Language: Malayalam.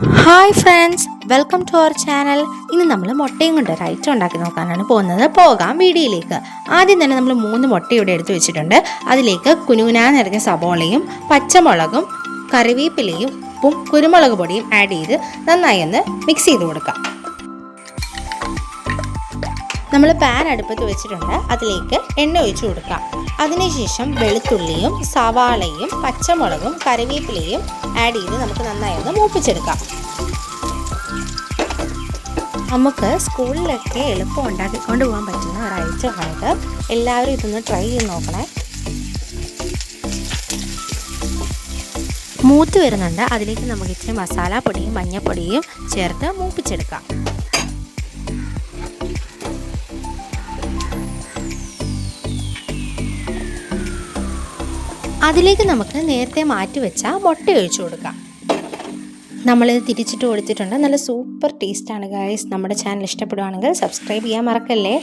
Hi friends, welcome to our channel. ഇന്ന് നമ്മൾ മുട്ടയും കൊണ്ട് ഒരു ഐറ്റം ഉണ്ടാക്കി നോക്കാനാണ് പോകുന്നത്. പോകാം വീഡിയോയിലേക്ക്. ആദ്യം തന്നെ നമ്മൾ 3 മുട്ട ഇവിടെ എടുത്ത് വെച്ചിട്ടുണ്ട്. അതിലേക്ക് കുനുകുനാന്നരിഞ്ഞ സബോളയും പച്ചമുളകും കറിവേപ്പിലയും ഉപ്പും കുരുമുളക് പൊടിയും ആഡ് ചെയ്ത് നന്നായി ഒന്ന് മിക്സ് ചെയ്ത് കൊടുക്കാം. നമ്മൾ പാൻ അടുപ്പത്ത് വെച്ചിട്ടുണ്ട്. അതിലേക്ക് എണ്ണ ഒഴിച്ചു കൊടുക്കാം. അതിനുശേഷം വെളുത്തുള്ളിയും സവാളയും പച്ചമുളകും കറിവേപ്പിലയും ആഡ് ചെയ്ത് നമുക്ക് നന്നായി ഒന്ന് മൂപ്പിച്ചെടുക്കാം. നമുക്ക് സ്കൂളിലൊക്കെ എളുപ്പം ഉണ്ടാക്കിക്കൊണ്ട് പോകാൻ പറ്റുന്ന ഒരു ഐറ്റമാണിത്. എല്ലാവരും ഇതൊന്ന് ട്രൈ ചെയ്ത് നോക്കണേ. മൂത്ത് വരുന്നുണ്ട്. അതിലേക്ക് നമുക്ക് ഇച്ചിരി മസാലപ്പൊടിയും മഞ്ഞൾപ്പൊടിയും ചേർത്ത് മൂപ്പിച്ചെടുക്കാം. അതിലേക്ക് നമുക്ക് നേരത്തെ മാറ്റി വെച്ച മുട്ട ഒഴിച്ചു കൊടുക്കാം. നമ്മളിത് തിരിച്ചിട്ട് കൊടുത്തിട്ടുണ്ട്. നല്ല സൂപ്പർ ടേസ്റ്റാണ് ഗൈസ്. നമ്മുടെ ചാനൽ ഇഷ്ടപ്പെടുവാണെങ്കിൽ സബ്സ്ക്രൈബ് ചെയ്യാൻ മറക്കല്ലേ.